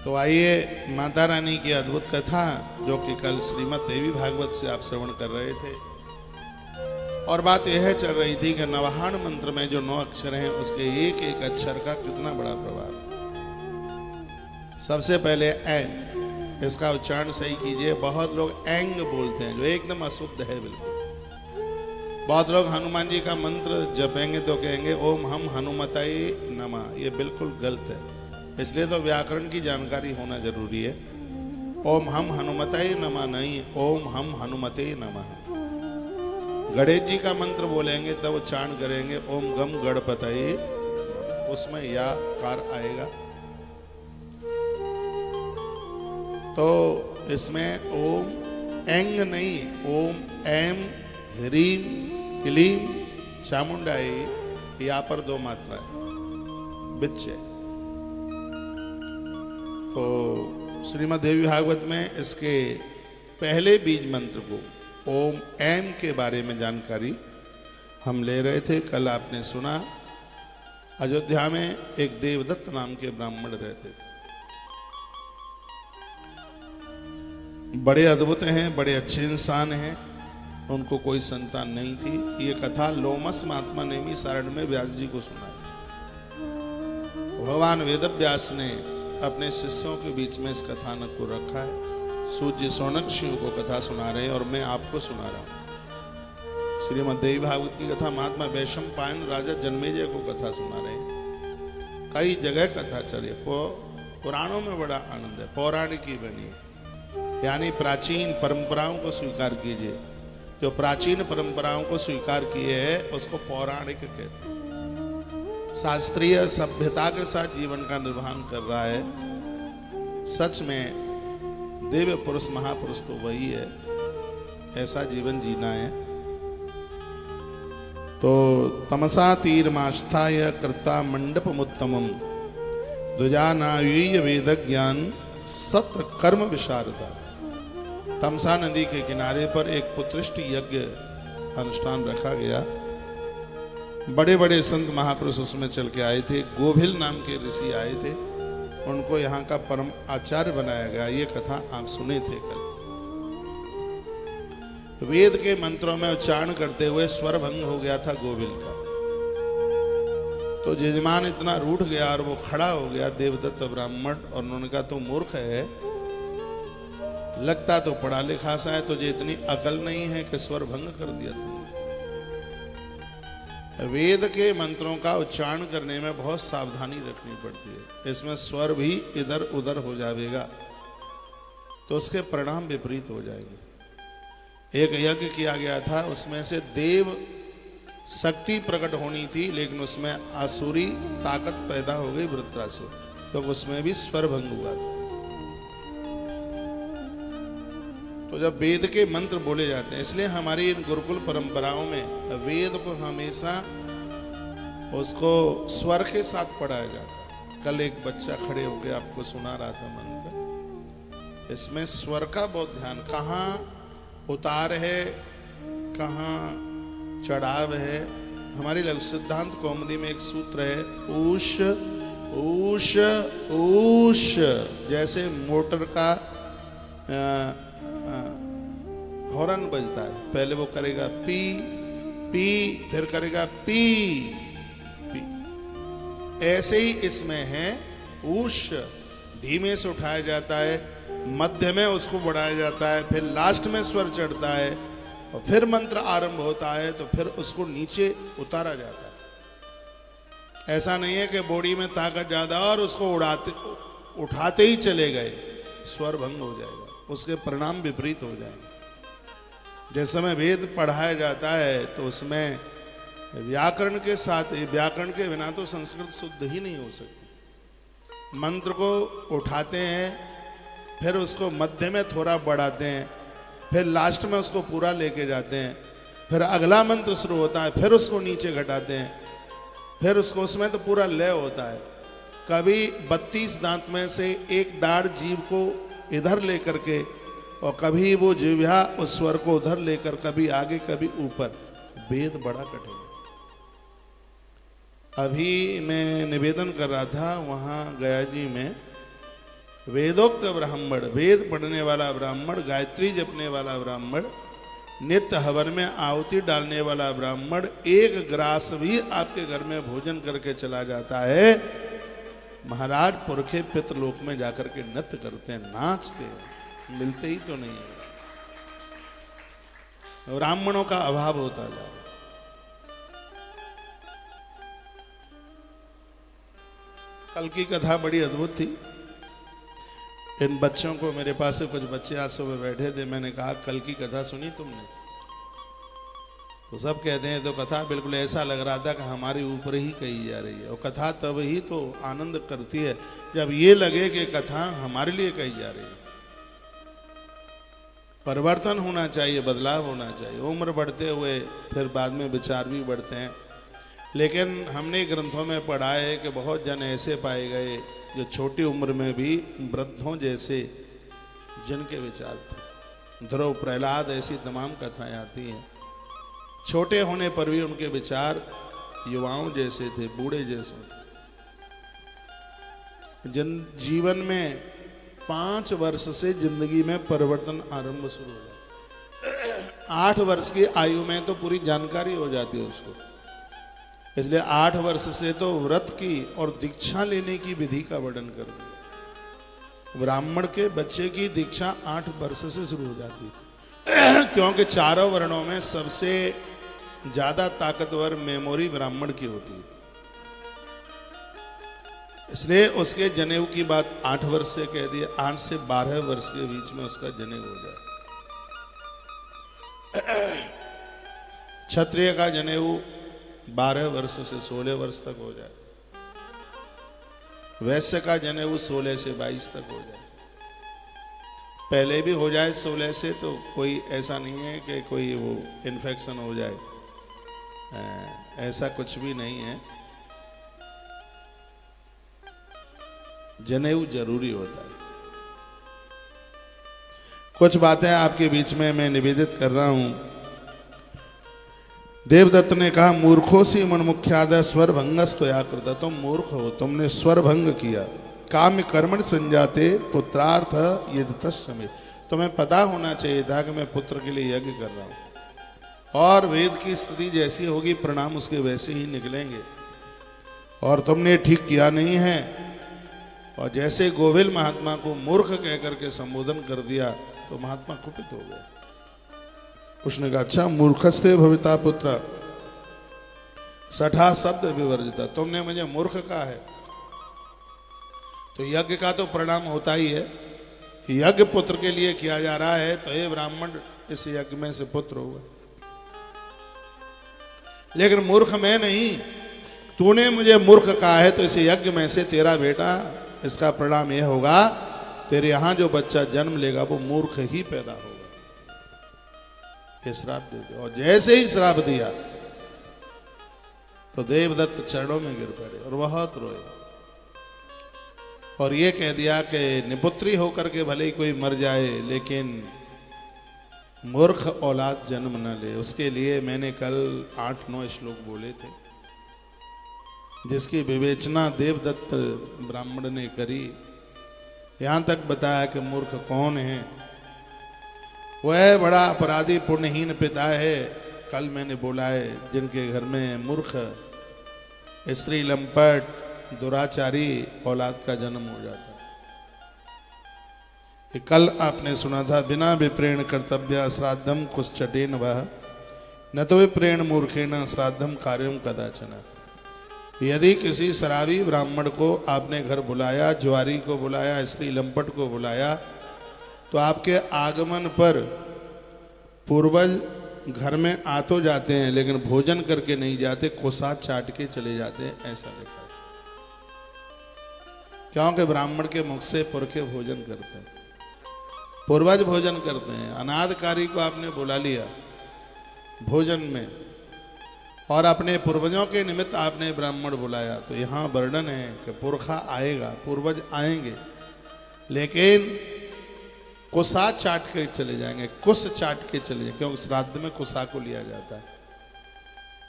तो आइए माता रानी की अद्भुत कथा जो कि कल श्रीमद् देवी भागवत से आप श्रवण कर रहे थे। और बात यह चल रही थी कि नवाहन मंत्र में जो 9 अक्षर हैं उसके एक एक अक्षर का कितना बड़ा प्रभाव। सबसे पहले ऐं, इसका उच्चारण सही कीजिए। बहुत लोग एंग बोलते हैं जो एकदम अशुद्ध है बिल्कुल। बहुत लोग हनुमान जी का मंत्र जपेंगे तो कहेंगे ओम हम हनुमताय नमः, ये बिल्कुल गलत है। इसलिए तो व्याकरण की जानकारी होना जरूरी है। ओम हम हनुमताय नमः नहीं, ओम हम हनुमते नमः। गणेश जी का मंत्र बोलेंगे तब उच्चारण करेंगे ओम गम गणपतये, उसमें या कार आएगा। तो इसमें ओम एंग नहीं, ओम एम ह्रीम क्लीम चामुंडाई, यहाँ पर 2 मात्रा है, बिच है। तो श्रीमद् देवी भागवत में इसके पहले बीज मंत्र को ओम ऐम के बारे में जानकारी हम ले रहे थे। कल आपने सुना अयोध्या में एक देवदत्त नाम के ब्राह्मण रहते थे। बड़े अद्भुत हैं, बड़े अच्छे इंसान हैं। उनको कोई संतान नहीं थी। ये कथा लोमस महात्मा नेमी सारण में व्यास जी को सुनाई। भगवान वेदव्यास ने अपने शिष्यों के बीच में इस कथानक को रखा है। सूर्य सौनक शिव को कथा सुना रहे हैं और मैं आपको सुना रहा हूं। श्रीमद् देवी भागवत की कथा महात्मा वैशम पायन राजा जन्मेजय को कथा सुना रहे हैं। कई जगह कथा चले, पुराणों में बड़ा आनंद है। पौराणिक की बनी है, यानी प्राचीन परंपराओं को स्वीकार कीजिए। जो प्राचीन परंपराओं को स्वीकार किए है उसको पौराणिक कहते हैं। शास्त्रीय सभ्यता के साथ जीवन का निर्वहन कर रहा है। सच में देव पुरुष महापुरुष तो वही है, ऐसा जीवन जीना है। तो तमसा तीरमास्थाय कर्ता मंडपमुत्तमम द्विजानावीय वेद ज्ञान सत्र कर्म विशारदा। तमसा नदी के किनारे पर एक पुत्रिष्ट यज्ञ अनुष्ठान रखा गया। बड़े बड़े संत महापुरुष उसमें चल के आए थे। गोभिल नाम के ऋषि आए थे, उनको यहाँ का परम आचार्य बनाया गया। ये कथा आप सुने थे कल। वेद के मंत्रों में उच्चारण करते हुए स्वर भंग हो गया था गोभिल का। तो जजमान इतना रूठ गया और वो खड़ा हो गया देवदत्त ब्राह्मण, और उन्होंने कहा तू मूर्ख है, लगता तो पढ़ा लिखा सा है, तुझे इतनी अकल नहीं है कि स्वर भंग कर दिया तुमने। वेद के मंत्रों का उच्चारण करने में बहुत सावधानी रखनी पड़ती है। इसमें स्वर भी इधर उधर हो जाएगा तो उसके परिणाम विपरीत हो जाएंगे। एक यज्ञ किया गया था, उसमें से देव शक्ति प्रकट होनी थी, लेकिन उसमें आसुरी ताकत पैदा हो गई वृत्रासुर, तो उसमें भी स्वर भंग हुआ था। तो जब वेद के मंत्र बोले जाते हैं, इसलिए हमारी इन गुरुकुल परंपराओं में वेद को हमेशा उसको स्वर के साथ पढ़ाया जाता है। कल एक बच्चा खड़े होकर आपको सुना रहा था मंत्र। इसमें स्वर का बहुत ध्यान, कहाँ उतार है, कहाँ चढ़ाव है। हमारी लघु सिद्धांत कौमुदी में एक सूत्र है, ऊष ऊष ऊष। जैसे मोटर का हॉर्न बजता है, पहले वो करेगा पी पी, फिर करेगा पी पी। ऐसे ही इसमें है, ऊष धीमे से उठाया जाता है, मध्य में उसको बढ़ाया जाता है, फिर लास्ट में स्वर चढ़ता है और फिर मंत्र आरंभ होता है तो फिर उसको नीचे उतारा जाता है। ऐसा नहीं है कि बॉडी में ताकत ज्यादा और उसको उठाते ही चले गए, स्वर भंग हो जाएगा, उसके परिणाम विपरीत हो जाएंगे। जिस समय वेद पढ़ाया जाता है तो उसमें व्याकरण के साथ, व्याकरण के बिना तो संस्कृत शुद्ध ही नहीं हो सकती। मंत्र को उठाते हैं, फिर उसको मध्य में थोड़ा बढ़ाते हैं, फिर लास्ट में उसको पूरा लेके जाते हैं, फिर अगला मंत्र शुरू होता है, फिर उसको नीचे घटाते हैं, फिर उसको, उसमें तो पूरा लय होता है। कभी 32 दांत में से एक दाढ़ जीभ को इधर लेकर के, और कभी वो जिह्वा उस स्वर को उधर लेकर, कभी आगे कभी ऊपर। वेद बड़ा कठिन है। अभी मैं निवेदन कर रहा था वहाँ गया जी में वेदोक्त ब्राह्मण, वेद पढ़ने वाला ब्राह्मण, गायत्री जपने वाला ब्राह्मण, नित्य हवन में आहुति डालने वाला ब्राह्मण एक ग्रास भी आपके घर में भोजन करके चला जाता है, महाराज पुरखे पितृलोक में जाकर के नृत्य करते हैं, नाचते हैं, मिलते ही तो नहीं है। ब्राह्मणों का अभाव होता जा रहा है। कल की कथा बड़ी अद्भुत थी। इन बच्चों को, मेरे पास से कुछ बच्चे आज सुबह बैठे थे, मैंने कहा कल की कथा सुनी तुमने? तो सब कहते हैं तो कथा बिल्कुल ऐसा लग रहा था कि हमारे ऊपर ही कही जा रही है। और कथा तब ही तो आनंद करती है जब ये लगे कि कथा हमारे लिए कही जा रही है। परिवर्तन होना चाहिए, बदलाव होना चाहिए। उम्र बढ़ते हुए फिर बाद में विचार भी बढ़ते हैं, लेकिन हमने ग्रंथों में पढ़ा है कि बहुत जन ऐसे पाए गए जो छोटी उम्र में भी वृद्धों जैसे जिनके विचार थे। ध्रुव, प्रहलाद, ऐसी तमाम कथाएं आती हैं। छोटे होने पर भी उनके विचार युवाओं जैसे थे, बूढ़े जैसे थे। जीवन में 5 वर्ष से जिंदगी में परिवर्तन आरंभ शुरू हो जाता। 8 वर्ष की आयु में तो पूरी जानकारी हो जाती है उसको। इसलिए 8 वर्ष से तो व्रत की और दीक्षा लेने की विधि का वर्णन कर दिया। ब्राह्मण के बच्चे की दीक्षा 8 वर्ष से शुरू हो जाती है, क्योंकि चारों वर्णों में सबसे ज्यादा ताकतवर मेमोरी ब्राह्मण की होती है। इसलिए उसके जनेऊ की बात 8 वर्ष से कह दी। 8 से 12 वर्ष के बीच में उसका जनेऊ हो जाए। क्षत्रिय का जनेऊ 12 वर्ष से 16 वर्ष तक हो जाए। वैश्य का जनेऊ 16 से 22 तक हो जाए। पहले भी हो जाए 16 से तो कोई ऐसा नहीं है कि कोई वो इन्फेक्शन हो जाए, ऐसा कुछ भी नहीं है। जनेऊ जरूरी होता है। कुछ बातें आपके बीच में मैं निवेदित कर रहा हूं। देवदत्त ने कहा, मूर्खों से मन मुख्यादय स्वर भंगस्तया कृत। तुम मूर्ख हो, तुमने स्वर भंग किया। काम्य कर्मण संजाते पुत्रार्थ यदि। तुम्हें पता होना चाहिए था कि मैं पुत्र के लिए यज्ञ कर रहा हूं, और वेद की स्थिति जैसी होगी परिणाम उसके वैसे ही निकलेंगे। और तुमने ठीक किया नहीं है। और जैसे गोविल महात्मा को मूर्ख कहकर के संबोधन कर दिया तो महात्मा कुपित हो गए। उसने कहा, अच्छा मूर्खस्ते भविता पुत्र सठा शब्द विवर्जिता। तुमने मुझे मूर्ख कहा है, तो यज्ञ का तो परिणाम होता ही है। यज्ञ पुत्र के लिए किया जा रहा है, तो ये ब्राह्मण इस यज्ञ में से पुत्र होगा। लेकिन मूर्ख मैं नहीं, तूने मुझे मूर्ख कहा है, तो इस यज्ञ में से तेरा बेटा, इसका परिणाम यह होगा तेरे यहां जो बच्चा जन्म लेगा वो मूर्ख ही पैदा होगा। ये श्राप दे दो। और जैसे ही श्राप दिया तो देवदत्त चरणों में गिर पड़े और बहुत रोए, और ये कह दिया कि निपुत्री होकर के भले ही कोई मर जाए, लेकिन मूर्ख औलाद जन्म न ले। उसके लिए मैंने कल 8-9 श्लोक बोले थे, जिसकी विवेचना देवदत्त ब्राह्मण ने करी। यहां तक बताया कि मूर्ख कौन है। वह बड़ा अपराधी पुण्यहीन पिता है। कल मैंने बोला है, जिनके घर में मूर्ख, स्त्री लंपट, दुराचारी औलाद का जन्म हो जाता है। कल आपने सुना था, बिना विप्रेण कर्तव्य श्राद्धम कुश्चटेन वह न तो विप्रेण मूर्खेण श्राद्धम कार्यम कदाचन। यदि किसी शराबी ब्राह्मण को आपने घर बुलाया, ज्वारी को बुलाया, स्त्री लंपट को बुलाया, तो आपके आगमन पर पूर्वज घर में आ तो जाते हैं, लेकिन भोजन करके नहीं जाते, कोसा चाट के चले जाते हैं, ऐसा लिखा है। क्योंकि ब्राह्मण के मुख से पुरखे भोजन करते हैं, पूर्वज भोजन करते हैं। अनादकारी को आपने बुला लिया भोजन में, और अपने पूर्वजों के निमित्त आपने ब्राह्मण बुलाया, तो यहाँ वर्णन है कि पुरखा आएगा, पूर्वज आएंगे, लेकिन कुसा चाट के चले जाएंगे, कुस चाट के चले जाएंगे, क्योंकि श्राद्ध में कुसा को लिया जाता है।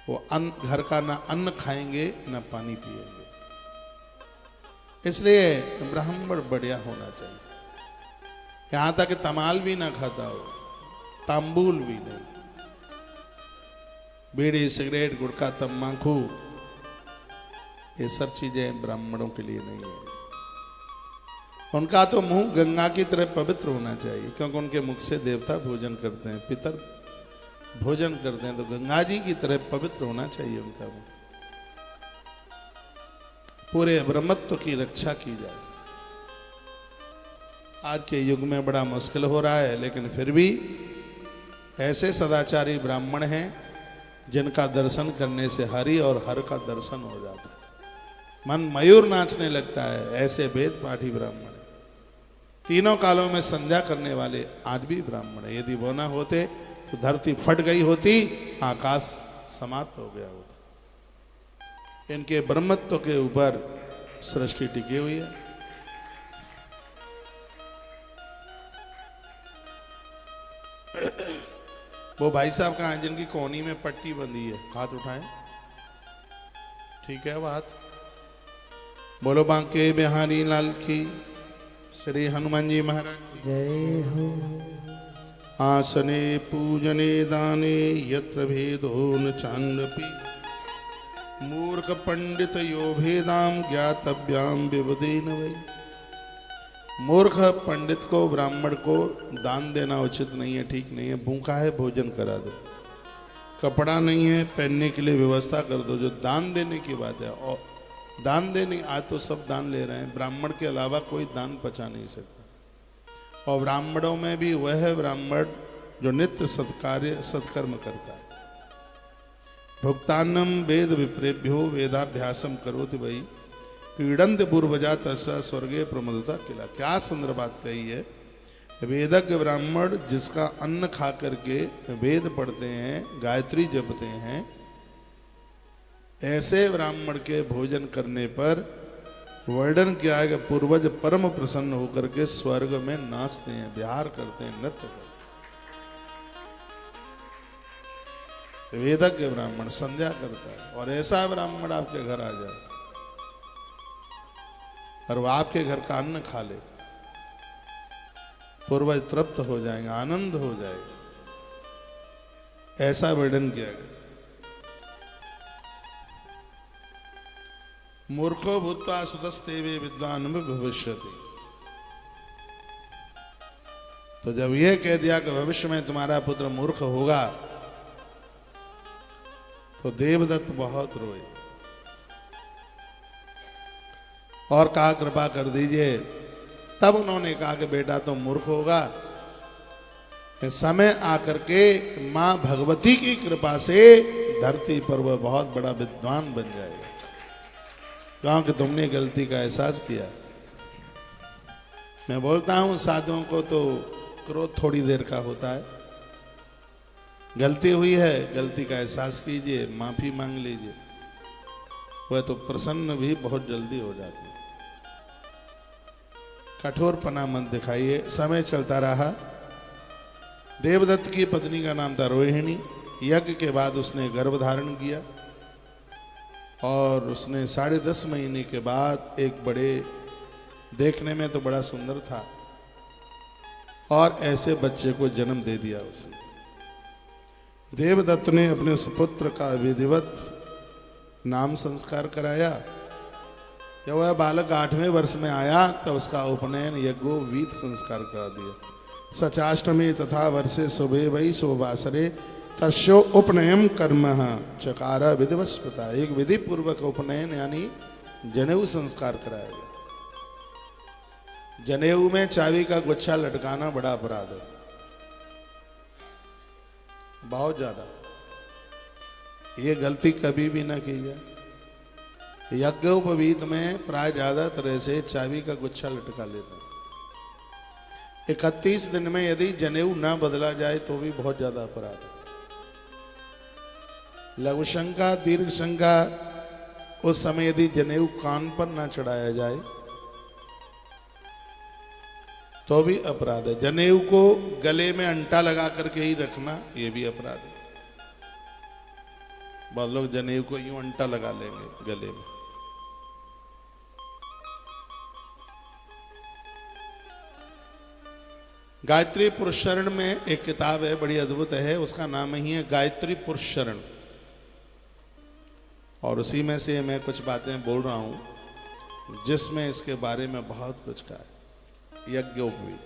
वो अन्न, घर का ना अन्न खाएंगे ना पानी पिएंगे। इसलिए ब्राह्मण बढ़िया होना चाहिए। यहां तक कि तमाल भी ना खाता हो, तांबूल भी नहीं, बीड़ी सिगरेट गुटखा तम्बाकू ये सब चीजें ब्राह्मणों के लिए नहीं है। उनका तो मुंह गंगा की तरह पवित्र होना चाहिए, क्योंकि उनके मुख से देवता भोजन करते हैं, पितर भोजन करते हैं, तो गंगा जी की तरह पवित्र होना चाहिए उनका मुंह। पूरे ब्रह्मत्व की रक्षा की जाए। आज के युग में बड़ा मुश्किल हो रहा है, लेकिन फिर भी ऐसे सदाचारी ब्राह्मण हैं जिनका दर्शन करने से हरि और हर का दर्शन हो जाता है, मन मयूर नाचने लगता है। ऐसे वेद पाठी ब्राह्मण, तीनों कालों में संध्या करने वाले आज भी ब्राह्मण है। यदि वो ना होते तो धरती फट गई होती, आकाश समाप्त हो गया होता। इनके ब्रह्मत्व के ऊपर सृष्टि टिकी हुई है। वो भाई साहब कहाँ, जिनकी कोहनी में पट्टी बंधी है, हाथ उठाएं। ठीक है बात। बोलो बांके बिहारी लाल की, श्री हनुमान जी महाराज जय हो। आसने पूजने दाने यत्र भेदो न चान्यपि, मूर्ख पंडित यो भेदाम ज्ञातव्याम विबुधेन वै। मूर्ख पंडित को, ब्राह्मण को दान देना उचित नहीं है, ठीक नहीं है। भूखा है भोजन करा दो, कपड़ा नहीं है पहनने के लिए व्यवस्था कर दो, जो दान देने की बात है। और दान देने, आज तो सब दान ले रहे हैं, ब्राह्मण के अलावा कोई दान पचा नहीं सकता। और ब्राह्मणों में भी वह है ब्राह्मण जो नित्य सत्कार्य सत्कर्म करता है। भुक्तान्नम वेद विप्रेभ्यो वेदाभ्यासम करोति वही, क्रीडंत पूर्वजा तस्सा स्वर्गे प्रमोदता किला। क्या सुंदर बात कही है। वेदज्ञ ब्राह्मण जिसका अन्न खा करके वेद पढ़ते हैं, गायत्री जपते हैं, ऐसे ब्राह्मण के भोजन करने पर वर्णन किया है कि पूर्वज परम प्रसन्न होकर के स्वर्ग में नाचते हैं, विहार करते हैं, नृत्य करते हैं। वेदज्ञ ब्राह्मण संध्या करता है, और ऐसा ब्राह्मण आपके घर आ जाए और वो आपके घर का अन्न खा ले, पूर्वज तृप्त हो जाएंगे, आनंद हो जाएगा। ऐसा वर्णन किया गया। मूर्खो भूत्वा सुतस्तेवे विद्वान भविष्यति। तो जब यह कह दिया कि भविष्य में तुम्हारा पुत्र मूर्ख होगा, तो देवदत्त बहुत रोए और कहा कृपा कर दीजिए। तब उन्होंने कहा कि बेटा तो मूर्ख होगा, समय आकर के मां भगवती की कृपा से धरती पर वह बहुत बड़ा विद्वान बन जाएगा, क्योंकि तुमने गलती का एहसास किया। मैं बोलता हूं साधुओं को तो क्रोध थोड़ी देर का होता है। गलती हुई है, गलती का एहसास कीजिए, माफी मांग लीजिए, वह तो प्रसन्न भी बहुत जल्दी हो जाती है। कठोरपना मत दिखाइए। समय चलता रहा। देवदत्त की पत्नी का नाम था रोहिणी। यज्ञ के बाद उसने गर्भ धारण किया और उसने 10.5 महीने के बाद एक बड़े, देखने में तो बड़ा सुंदर था, और ऐसे बच्चे को जन्म दे दिया उसने। देवदत्त ने अपने सुपुत्र का विधिवत नाम संस्कार कराया। जब वह बालक 8वें वर्ष में आया तो उसका उपनयन यज्ञोवीत संस्कार करा दिया। सचाष्टमी तथा वर्षे शुभे वही शुभवासरे तस्यो उपनयन कर्म चकार विधिवस्पता। एक विधि पूर्वक उपनयन यानी जनेऊ संस्कार कराया गया। जनेऊ में चाबी का गुच्छा लटकाना बड़ा अपराध है, बहुत ज्यादा। ये गलती कभी भी ना की जाए। यज्ञोपवीत में प्राय ज्यादा तरह से चाबी का गुच्छा लटका लेते हैं। 31 दिन में यदि जनेऊ ना बदला जाए तो भी बहुत ज्यादा अपराध है। लघु शंका दीर्घ शंका, उस समय यदि जनेऊ कान पर ना चढ़ाया जाए तो भी अपराध है। जनेऊ को गले में अंटा लगा करके ही रखना, यह भी अपराध है। बहुत लोग जनेऊ को यूं अंटा लगा लेंगे गले में, गायत्री पुरुषरण में एक किताब है, बड़ी अद्भुत है, उसका नाम ही है गायत्री पुरुषरण। और उसी में से मैं कुछ बातें बोल रहा हूं जिसमें इसके बारे में बहुत कुछ कहा है। यज्ञोपवीत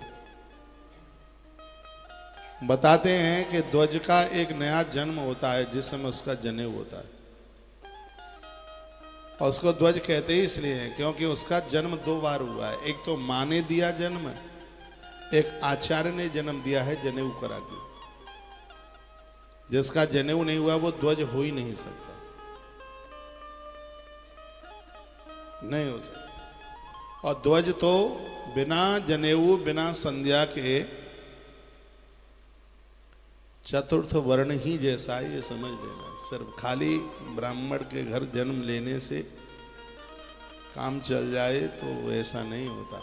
बताते हैं कि ध्वज का एक नया जन्म होता है जिस समय उसका जनेऊ होता है, और उसको ध्वज कहते ही इसलिए हैं क्योंकि उसका जन्म 2 बार हुआ है। एक तो मां ने दिया जन्म, एक आचार्य ने जन्म दिया है जनेऊ करा के। जिसका जनेऊ नहीं हुआ वो ध्वज हो ही नहीं सकता, नहीं हो सकता। और ध्वज तो बिना जनेऊ बिना संध्या के चतुर्थ वर्ण ही जैसा है, ये समझ लेना। सिर्फ खाली ब्राह्मण के घर जन्म लेने से काम चल जाए तो ऐसा नहीं होता।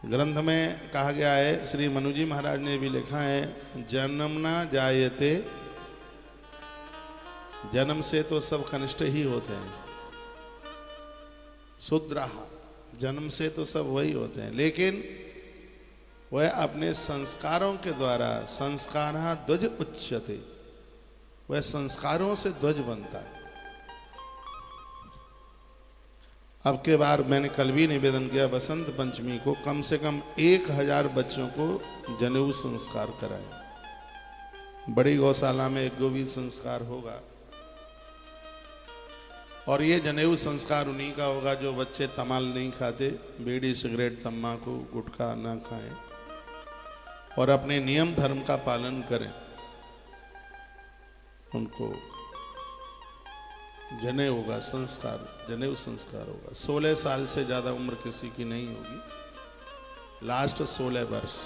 ग्रंथ में कहा गया है, श्री मनु जी महाराज ने भी लिखा है, जन्म ना जायते, जन्म से तो सब कनिष्ठ ही होते हैं। शूद्राहा, जन्म से तो सब वही होते हैं, लेकिन वह अपने संस्कारों के द्वारा, संस्कारः ध्वज उच्यते, वह संस्कारों से ध्वज बनता है। अब के बार मैंने कल भी निवेदन किया, बसंत पंचमी को कम से कम 1000 बच्चों को जनेऊ संस्कार कराएं। बड़ी गौशाला में एक गोविंद संस्कार होगा, और ये जनेऊ संस्कार उन्हीं का होगा जो बच्चे तमाल नहीं खाते, बीड़ी सिगरेट तम्बाकू गुटखा ना खाएं और अपने नियम धर्म का पालन करें। उनको जनेऊ होगा, संस्कार, जनेऊ संस्कार होगा। 16 साल से ज्यादा उम्र किसी की नहीं होगी, लास्ट 16 वर्ष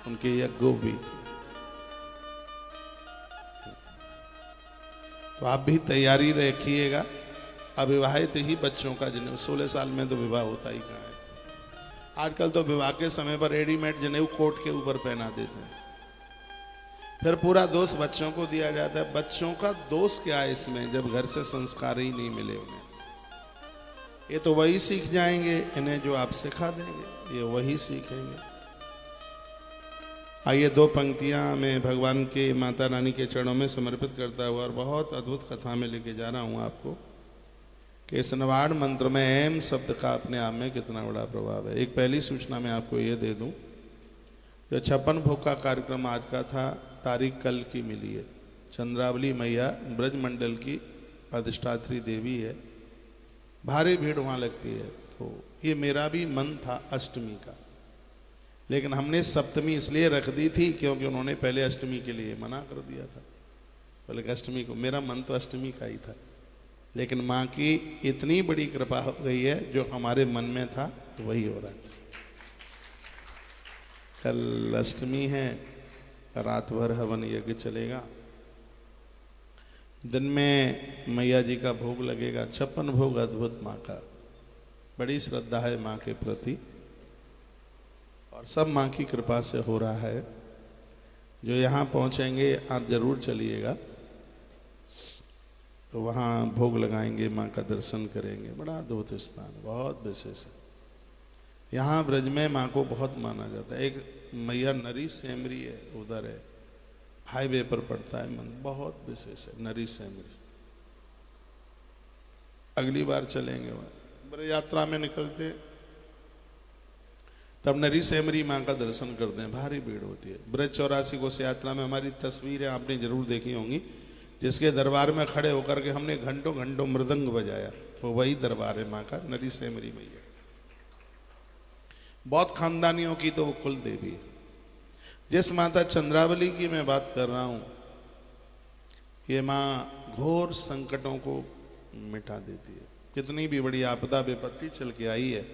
उनके यज्ञोपवीत। तो आप भी तैयारी रखिएगा। अविवाहित ही बच्चों का जनेऊ, 16 साल में तो विवाह होता ही कहाँ है। आजकल तो विवाह के समय पर रेडीमेड जनेऊ कोट के ऊपर पहना देते हैं, फिर पूरा दोष बच्चों को दिया जाता है। बच्चों का दोष क्या है इसमें, जब घर से संस्कार ही नहीं मिले उन्हें? ये तो वही सीख जाएंगे, इन्हें जो आप सिखा देंगे ये वही सीखेंगे। आइए 2 पंक्तियां मैं भगवान के, माता रानी के चरणों में समर्पित करता हुआ और बहुत अद्भुत कथा में लेके जा रहा हूं आपको कि इस नवाड़ मंत्र में एम शब्द का अपने आप में कितना बड़ा प्रभाव है। एक पहली सूचना मैं आपको ये दे दूं, जो 56 भोग का कार्यक्रम आज का था, तारीख कल की मिली है। चंद्रावली मैया ब्रजमंडल की अधिष्ठात्री देवी है, भारी भीड़ वहाँ लगती है। तो ये मेरा भी मन था अष्टमी का, लेकिन हमने सप्तमी इसलिए रख दी थी क्योंकि उन्होंने पहले अष्टमी के लिए मना कर दिया था। बोले अष्टमी को, मेरा मन तो अष्टमी का ही था, लेकिन माँ की इतनी बड़ी कृपा हो गई है, जो हमारे मन में था वही हो रहा था। कल अष्टमी है, रात भर हवन यज्ञ चलेगा, दिन में मैया जी का भोग लगेगा। 56 भोग अद्भुत माँ का, बड़ी श्रद्धा है माँ के प्रति, और सब माँ की कृपा से हो रहा है। जो यहाँ पहुँचेंगे आप जरूर चलिएगा, तो वहाँ भोग लगाएंगे, माँ का दर्शन करेंगे। बड़ा अद्भुत स्थान, बहुत विशेष है। यहाँ ब्रज में माँ को बहुत माना जाता है। एक मैया नरी सेमरी है, उधर है, हाईवे पर पड़ता है मंदिर, बहुत विशेष है नरी सेमरी। अगली बार चलेंगे वहाँ, ब्रज यात्रा में निकलते तब नरी सेमरी माँ का दर्शन करते हैं, भारी भीड़ होती है। ब्रज 84 कोस यात्रा में हमारी तस्वीरें आपने जरूर देखी होंगी, जिसके दरबार में खड़े होकर के हमने घंटों घंटों मृदंग बजाया, वो वही दरबार है माँ का, नरी सेमरी मैया। बहुत खानदानियों की तो वो कुल देवी है। जिस माता चंद्रावली की मैं बात कर रहा हूँ, ये माँ घोर संकटों को मिटा देती है। कितनी भी बड़ी आपदा विपत्ति चल के आई है,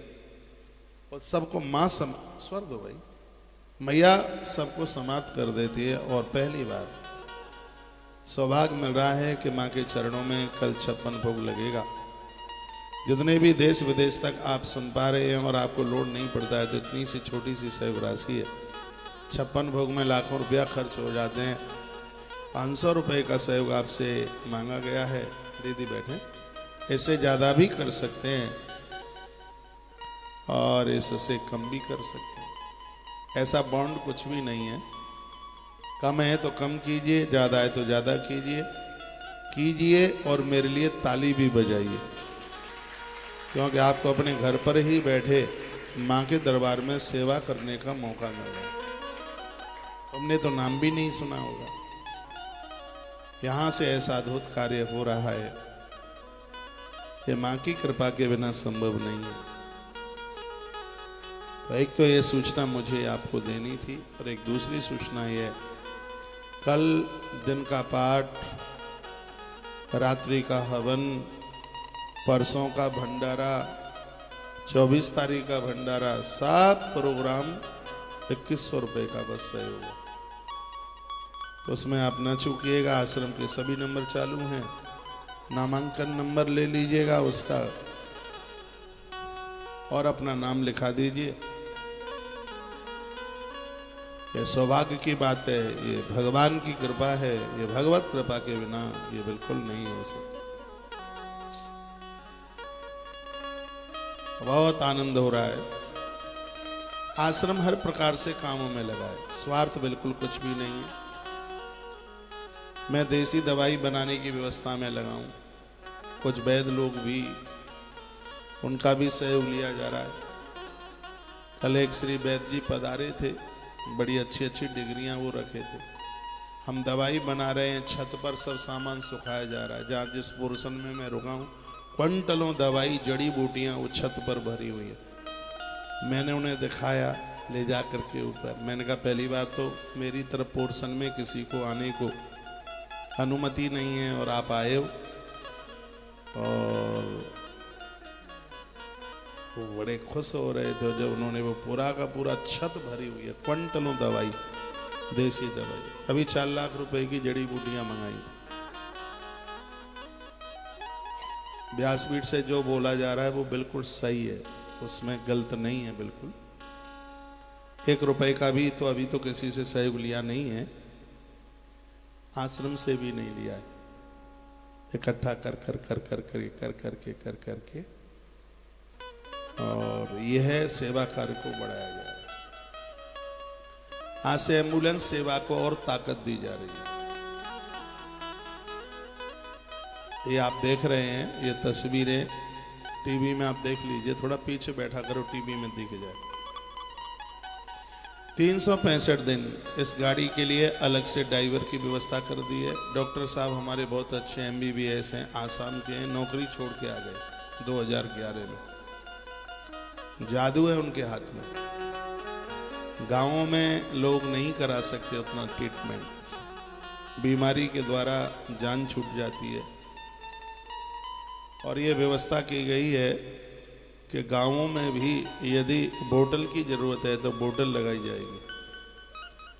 और सबको माँ स्वर्ग हो भाई, मैया सबको समाप्त कर देती है। और पहली बार सौभाग्य मिल रहा है कि माँ के चरणों में कल 56 भोग लगेगा। जितने भी देश विदेश तक आप सुन पा रहे हैं और आपको लोड नहीं पड़ता है, तो इतनी सी छोटी सी सहयोग राशि है। 56 भोग में लाखों रुपया खर्च हो जाते हैं। 500 रुपये का सहयोग आपसे मांगा गया है, दीदी बैठे, इससे ज़्यादा भी कर सकते हैं। और इससे कम भी कर सकते हैं। ऐसा बॉन्ड कुछ भी नहीं है। कम है तो कम कीजिए, ज़्यादा है तो ज़्यादा कीजिए और मेरे लिए ताली भी बजाइए, क्योंकि आपको अपने घर पर ही बैठे माँ के दरबार में सेवा करने का मौका मिल रहा है। तुमने तो नाम भी नहीं सुना होगा। यहाँ से ऐसा अद्भुत कार्य हो रहा है, ये माँ की कृपा के बिना संभव नहीं है। तो एक तो ये सूचना मुझे आपको देनी थी, और एक दूसरी सूचना ये, कल दिन का पाठ, रात्रि का हवन, परसों का भंडारा, 24 तारीख का भंडारा, सब प्रोग्राम 2100 रुपये का बस सहयोग है। तो उसमें आप न चूकिएगा। आश्रम के सभी नंबर चालू हैं, नामांकन नंबर ले लीजिएगा उसका और अपना नाम लिखा दीजिए। ये सौभाग्य की बात है, ये भगवान की कृपा है, ये भगवत कृपा के बिना ये बिल्कुल नहीं हो सकता। बहुत आनंद हो रहा है। आश्रम हर प्रकार से कामों में लगा है, स्वार्थ बिल्कुल कुछ भी नहीं है। मैं देसी दवाई बनाने की व्यवस्था में लगा हूं, कुछ वैद्य लोग भी, उनका भी सहयोग लिया जा रहा है। कल एक श्री वैद्य जी पधारे थे, बड़ी अच्छी अच्छी डिग्रियां वो रखे थे। हम दवाई बना रहे हैं, छत पर सब सामान सुखाया जा रहा है। जहाँ जिस पोर्शन में मैं रुका हूँ, क्विंटलों दवाई, जड़ी बूटियां वो छत पर भरी हुई है। मैंने उन्हें दिखाया ले जा करके ऊपर। मैंने कहा पहली बार तो मेरी तरफ पोर्शन में किसी को आने को अनुमति नहीं है और आप आए हो। और वो बड़े खुश हो रहे थे जब उन्होंने वो पूरा का पूरा छत भरी हुई है, क्विंटलों दवाई, देसी दवाई। अभी 4 लाख रुपए की जड़ी बूटियां मंगाई थी। व्यासपीठ से जो बोला जा रहा है वो बिल्कुल सही है, उसमें गलत नहीं है बिल्कुल। 1 रुपए का भी तो अभी तो किसी से सहयोग लिया नहीं है, आश्रम से भी नहीं लिया है। इकट्ठा कर करके और यह सेवा कार्य को बढ़ाया जा रहा है। आज से एम्बुलेंस सेवा को और ताकत दी जा रही है। ये आप देख रहे हैं, ये तस्वीरें टीवी में आप देख लीजिए, थोड़ा पीछे बैठा करो, टीवी में दिख जाए। 365 दिन इस गाड़ी के लिए अलग से ड्राइवर की व्यवस्था कर दी है। डॉक्टर साहब हमारे बहुत अच्छे MBBS हैं, आसाम के हैं, नौकरी छोड़ के आ गए 2011 में। जादू है उनके हाथ में। गांवों में लोग नहीं करा सकते उतना ट्रीटमेंट, बीमारी के द्वारा जान छूट जाती है। और ये व्यवस्था की गई है कि गांवों में भी यदि बोतल की जरूरत है तो बोतल लगाई जाएगी।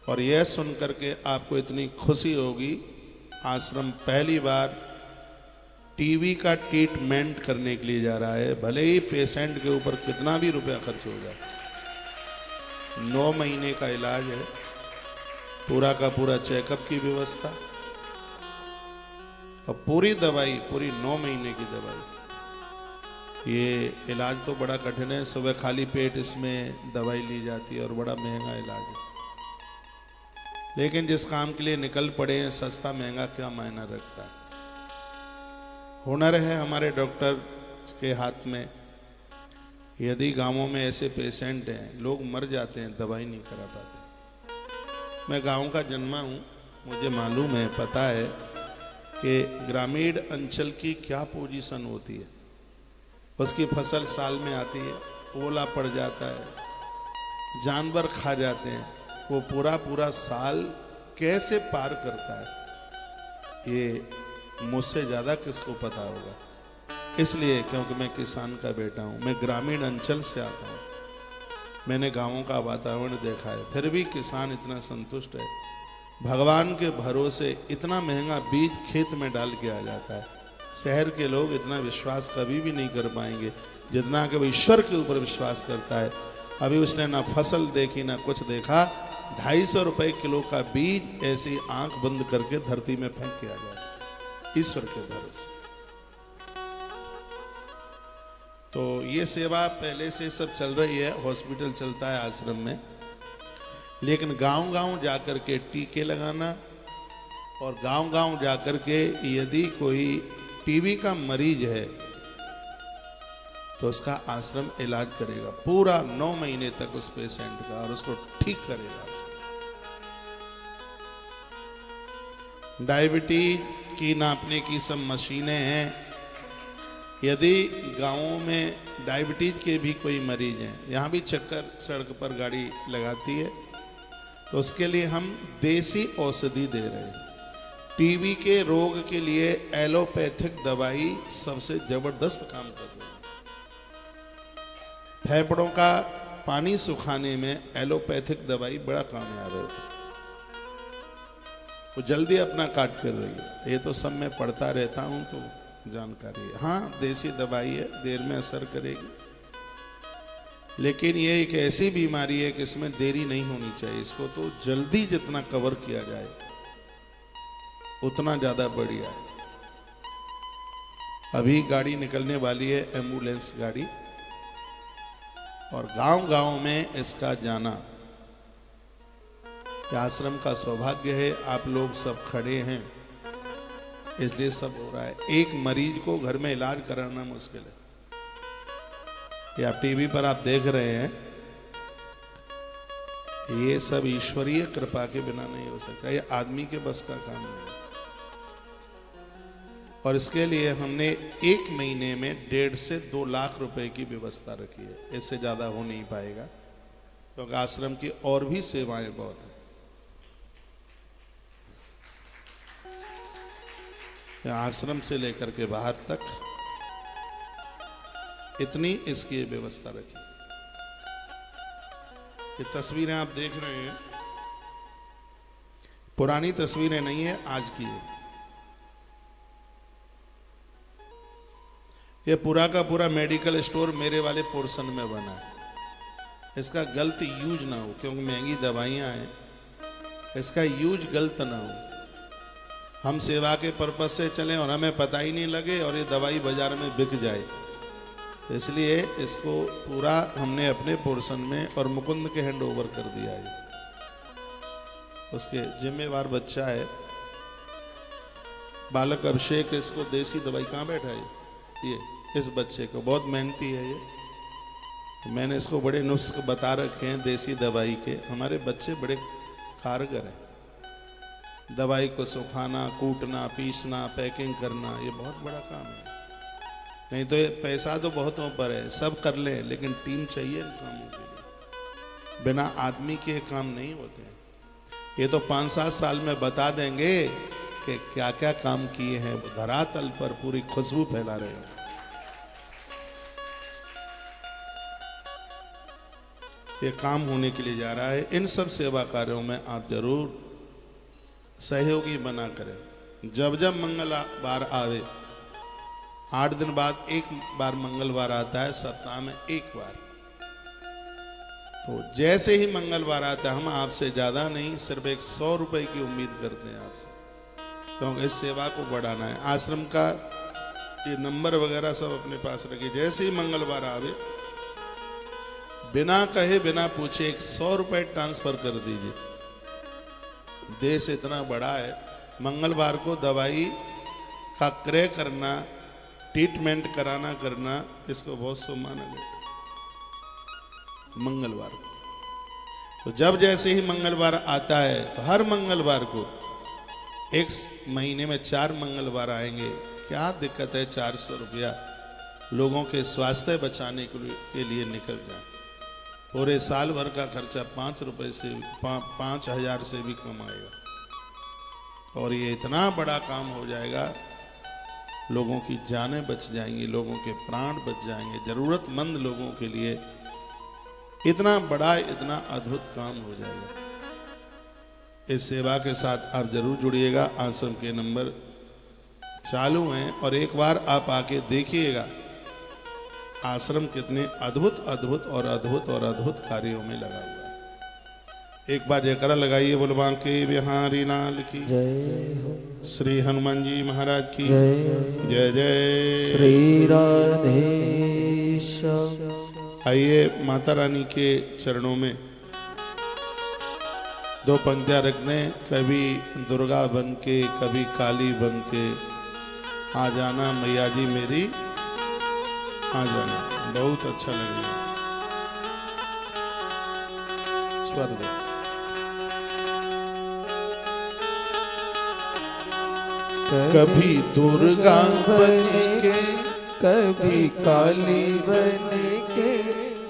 और यह सुन करके आपको इतनी खुशी होगी, आश्रम पहली बार टीबी का ट्रीटमेंट करने के लिए जा रहा है। भले ही पेशेंट के ऊपर कितना भी रुपया खर्च हो जाए, 9 महीने का इलाज है, पूरा का पूरा चेकअप की व्यवस्था और पूरी दवाई, पूरी 9 महीने की दवाई। ये इलाज तो बड़ा कठिन है, सुबह खाली पेट इसमें दवाई ली जाती है और बड़ा महंगा इलाज है। लेकिन जिस काम के लिए निकल पड़े हैं, सस्ता महंगा क्या मायना रखता है। हुनर है हमारे डॉक्टर के हाथ में। यदि गांवों में ऐसे पेशेंट हैं, लोग मर जाते हैं, दवाई नहीं करा पाते। मैं गांव का जन्मा हूँ, मुझे मालूम है, पता है कि ग्रामीण अंचल की क्या पोजीशन होती है। उसकी फसल साल में आती है, ओला पड़ जाता है, जानवर खा जाते हैं, वो पूरा साल कैसे पार करता है, ये मुझसे ज़्यादा किसको पता होगा। इसलिए क्योंकि मैं किसान का बेटा हूँ, मैं ग्रामीण अंचल से आता हूँ, मैंने गाँवों का वातावरण देखा है। फिर भी किसान इतना संतुष्ट है, भगवान के भरोसे इतना महंगा बीज खेत में डाल के आ जाता है। शहर के लोग इतना विश्वास कभी भी नहीं कर पाएंगे जितना कि वो ईश्वर के ऊपर विश्वास करता है। अभी उसने ना फसल देखी ना कुछ देखा, 250 रुपए किलो का बीज ऐसी आंख बंद करके धरती में फेंक के आ जाता है, ईश्वर के भरोसे। तो ये सेवा पहले से सब चल रही है, हॉस्पिटल चलता है आश्रम में, लेकिन गांव-गांव जाकर के टीके लगाना और गांव-गांव जाकर के यदि कोई टीबी का मरीज है तो उसका आश्रम इलाज करेगा पूरा 9 महीने तक उस पेशेंट का, और उसको ठीक करेगा। डायबिटीज की नापने की सब मशीनें हैं। यदि गांवों में डायबिटीज के भी कोई मरीज हैं, यहाँ भी चक्कर सड़क पर गाड़ी लगाती है, तो उसके लिए हम देसी औषधि दे रहे हैं। टीबी के रोग के लिए एलोपैथिक दवाई सबसे जबरदस्त काम कर रही है। फेफड़ों का पानी सुखाने में एलोपैथिक दवाई बड़ा कामयाब है, वो जल्दी अपना काट कर रही है। ये तो सब मैं पढ़ता रहता हूं तो जानकारी है। हाँ, देसी दवाई है, देर में असर करेगी, लेकिन ये एक ऐसी बीमारी है कि इसमें देरी नहीं होनी चाहिए। इसको तो जल्दी जितना कवर किया जाए उतना ज्यादा बढ़िया है। अभी गाड़ी निकलने वाली है, एम्बुलेंस गाड़ी, और गांव-गांव में इसका जाना आश्रम का सौभाग्य है। आप लोग सब खड़े हैं इसलिए सब हो रहा है। एक मरीज को घर में इलाज कराना मुश्किल है। या टीवी पर आप देख रहे हैं, ये सब ईश्वरीय कृपा के बिना नहीं हो सकता, ये आदमी के बस का काम नहीं। और इसके लिए हमने 1 महीने में 1.5 से 2 लाख रुपए की व्यवस्था रखी है। इससे ज्यादा हो नहीं पाएगा, क्योंकि आश्रम की और भी सेवाएं बहुत हैं। आश्रम से लेकर के बाहर तक इतनी इसकी व्यवस्था रखी। ये तस्वीरें आप देख रहे हैं, पुरानी तस्वीरें नहीं है, आज की है। ये पूरा का पूरा मेडिकल स्टोर मेरे वाले पोर्शन में बना है। इसका गलत यूज ना हो, क्योंकि महंगी दवाइयां हैं, इसका यूज गलत ना हो। हम सेवा के पर्पज से चलें और हमें पता ही नहीं लगे और ये दवाई बाजार में बिक जाए, तो इसलिए इसको पूरा हमने अपने पोर्शन में और मुकुंद के हैंड ओवर कर दिया है। उसके जिम्मेवार बच्चा है बालक अभिषेक, इसको देसी दवाई कहाँ बैठा है ये, इस बच्चे को बहुत मेहनती है ये। तो मैंने इसको बड़े नुस्खे बता रखे हैं देसी दवाई के। हमारे बच्चे बड़े कारगर हैं। दवाई को सुखाना, कूटना, पीसना, पैकिंग करना, ये बहुत बड़ा काम है। नहीं तो ये पैसा तो बहुतों पर है, सब कर ले, लेकिन टीम चाहिए इन कामों के लिए। बिना आदमी के काम नहीं होते हैं। ये तो 5-7 साल में बता देंगे कि क्या क्या काम किए हैं, वो धरातल पर पूरी खुशबू फैला रहे हैं। ये काम होने के लिए जा रहा है। इन सब सेवा कार्यों में आप जरूर सहयोगी बना करें। जब जब मंगलवार आवे, 8 दिन बाद एक बार मंगलवार आता है, सप्ताह में एक बार। तो जैसे ही मंगलवार आता है, हम आपसे ज्यादा नहीं, सिर्फ 100 रुपए की उम्मीद करते हैं आपसे, क्योंकि इस सेवा को बढ़ाना है। आश्रम का ये नंबर वगैरह सब अपने पास रखिए। जैसे ही मंगलवार आवे, बिना कहे बिना पूछे 100 रुपए ट्रांसफर कर दीजिए। देश इतना बड़ा है, मंगलवार को दवाई का क्रय करना, ट्रीटमेंट कराना करना, इसको बहुत शुभ माना जाता है। मंगलवार को तो जब जैसे ही मंगलवार आता है, तो हर मंगलवार को 1 महीने में 4 मंगलवार आएंगे। क्या दिक्कत है, 400 रुपया लोगों के स्वास्थ्य बचाने के लिए निकल जाए। पूरे साल भर का खर्चा 5 रुपए से 5,000 से भी कम आएगा, और ये इतना बड़ा काम हो जाएगा। लोगों की जानें बच जाएंगी, लोगों के प्राण बच जाएंगे। जरूरतमंद लोगों के लिए इतना बड़ा, इतना अद्भुत काम हो जाएगा। इस सेवा के साथ आप जरूर जुड़िएगा। आश्रम के नंबर चालू हैं, और एक बार आप आके देखिएगा आश्रम कितने अद्भुत अद्भुत और अद्भुत और अद्भुत कार्यों में लगा हुआ है। एक बार जयकारा लगाइए, बोल बांके बिहारी लाल की जय, श्री हनुमान जी महाराज की जय जय। श्री राधे आइए माता रानी के चरणों में 2 पंक्तियां रख दें। कभी दुर्गा बन के कभी काली बन के आ जाना मैया जी मेरी, आ जाना। बहुत अच्छा लगेगा। स्वर दो। कभी दुर्गा बन के कभी काली बन के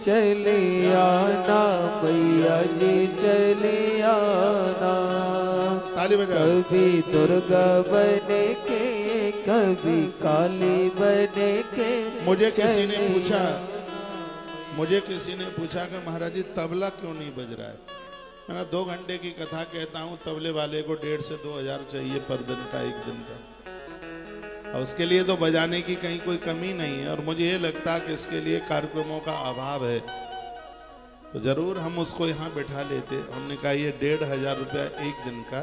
चले आना मैया जी चले आना। कभी दुर्गा बन के कभी काली बन के। मुझे किसी ने पूछा कि महाराज जी तबला क्यों नहीं बज रहा है। मैंने 2 घंटे की कथा कहता हूँ, तबले वाले को 1,500 से 2,000 चाहिए पर दिन का, एक दिन का। और उसके लिए तो बजाने की कहीं कोई कमी नहीं है। और मुझे ये लगता है कि इसके लिए कार्यक्रमों का अभाव है, तो जरूर हम उसको यहाँ बैठा लेते। हमने कहा ये 1,500 रुपया एक दिन का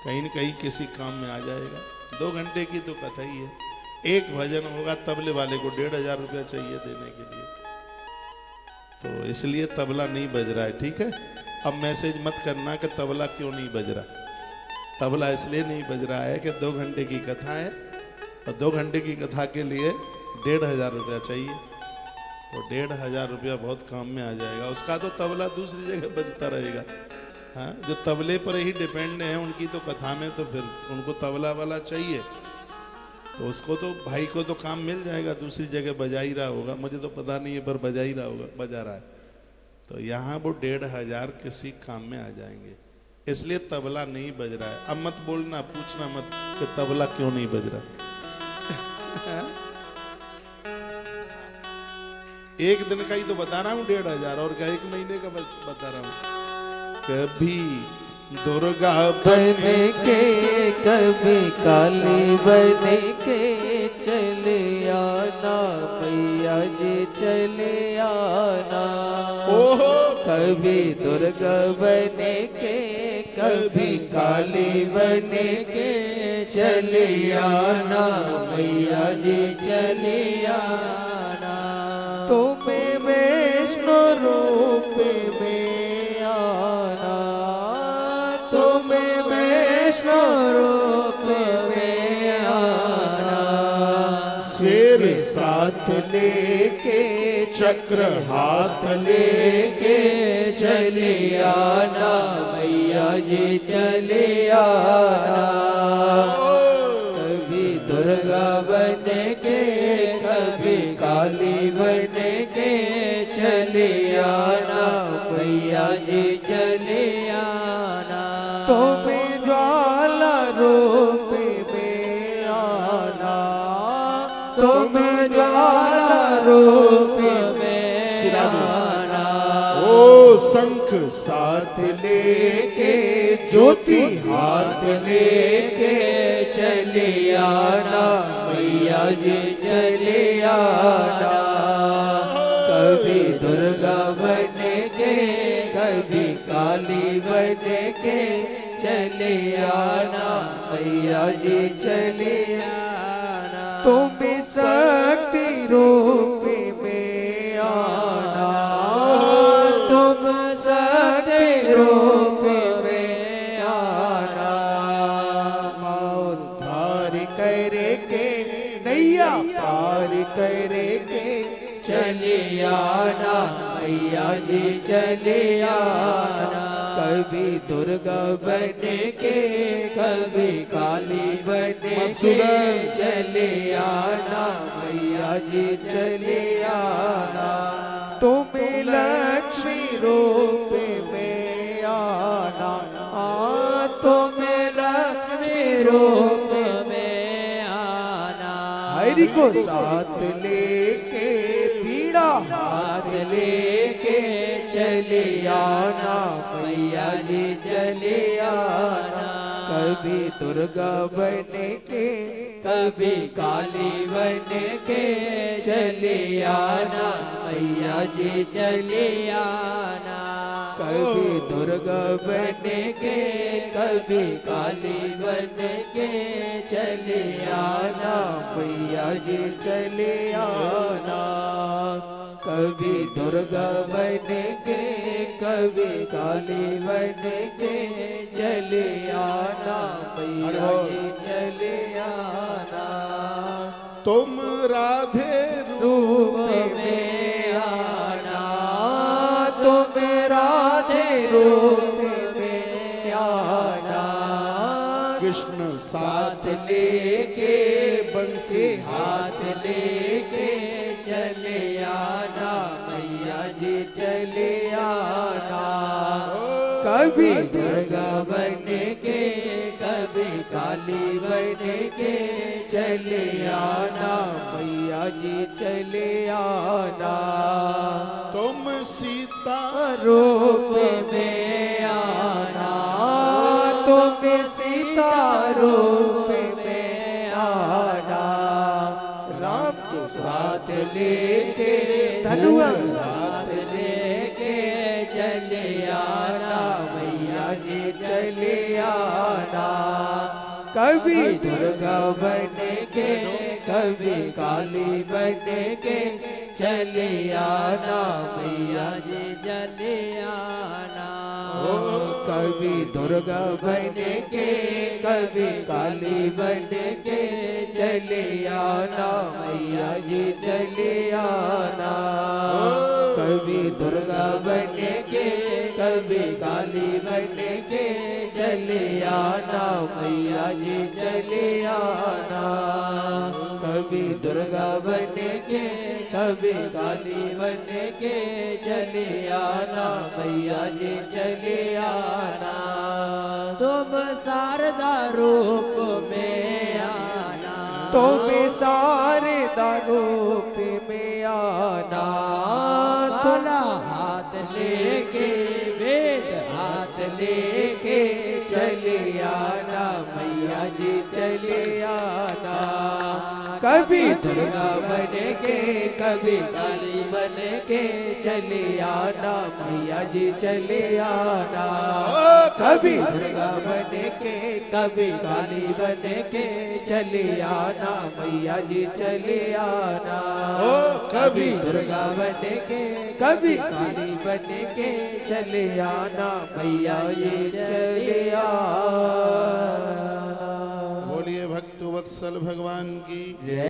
कहीं न कहीं किसी काम में आ जाएगा। 2 घंटे की तो कथा ही है। एक भजन होगा, तबले वाले को 1,500 रुपया चाहिए देने के लिए, तो इसलिए तबला नहीं बज रहा है। ठीक है, अब मैसेज मत करना कि तबला क्यों नहीं बज रहा। तबला इसलिए नहीं बज रहा है कि 2 घंटे की कथा है और 2 घंटे की कथा के लिए 1,500 रुपया चाहिए। तो 1,500 रुपया बहुत काम में आ जाएगा। उसका तो तबला दूसरी जगह बजता रहेगा। हाँ, जो तबले पर ही डिपेंड है उनकी तो कथा में, तो फिर उनको तबला वाला चाहिए, तो उसको तो भाई को तो काम मिल जाएगा, दूसरी जगह बजा ही रहा होगा। मुझे तो पता नहीं है, पर बजा ही रहा होगा, बजा रहा है। तो यहाँ वो 1,500 किसी काम में आ जाएंगे, इसलिए तबला नहीं बज रहा है। अब मत बोलना, पूछना मत कि तबला क्यों नहीं बज रहा। एक दिन का ही तो बता रहा हूँ 1,500, और क्या 1 महीने का बता रहा हूँ। कभी दुर्गा बन के कभी काली बन के चले आना मैया जी चले आना। ओहो, कभी दुर्गा बन के कभी काली बन के चले आना मैया जी चले आना। तुम्हें वैष्णो रूप में आना, तुम्हें वैष्णो रूप में आना। शेर साथ लेके चक्र हाथ लेके चले आना मैया जी चले आना। कभी दुर्गा बन के कभी काली बन के चले आना मैया जी चले आना। तुम्हें ज्वाला रूप में आना, तुम्हें ज्वाला रूप में आना। ओ शंख साथ लेके ज्योति हाथ लेके चले आना मैया जी चले आना। कभी दुर्गा बन के कभी काली बन के चले आना मैया जी चले आना। तुम्हें शक्ति रूप में आना, तुम शक्ति रूप में आना। उद्धार करके नैया पार करके चले आना मैया जी चले आना। कभी दुर्गा बन के कभी काली बन के चले आना मैया जी चले आना। तुम्हें लक्ष्मी रूप में आना, तुम्हें लक्ष्मी रूप में आना। हरि को साथ लेके पीड़ा हाथ लेके चले आना मैया जी चले आना। कभी दुर्गा बन के कभी काली बन के चले आना मैया जी चले आना। कभी दुर्गा बन के कभी काली बन के चले आना मैया जी चले आना। कभी दुर्गा बन के कभी काली बन के चले आना मैया जी चले आना। तुम राधे रूप में आना तुम राधे रूप में आना। कृष्ण साथ लेके बंसी हाथ लेके चले आना मैया जी चले आना। कभी दुर्गा बन के कभी काली बन के चले आना मैया जी चले आना। तुम सीता रूप में आना तुम सीता रूप में आना। राम को साथ लेके धनुआ हाथ लेके चले आना मैया जी चले आना। कभी दुर्गा बन के कभी काली बन के चले आना मैया जी चले आना। कभी दुर्गा बन के कभी काली बन के चले आना मैया जी चले आना। कभी दुर्गा बन के कभी काली बन के चले आना मैया जी चले आना। कभी दुर्गा बन के कभी काली बन के चले आना मैया जी चले आना। तुम शारदा रूप में आना तुम शारदा रूप में आना। भोला हाथ लेके वेद हाथ लेके चले आना मैया जी चले आना। कभी दुर्गा बन के कभी काली बन के चले आना मैया जी चले आना। कभी दुर्गा बन के कभी काली बन के चले आना मैया जी चले आना। कभी दुर्गा बन के कभी काली बन के चले आना मैया जी चले आना। बोलिए भक्तवत्सल भगवान की जय।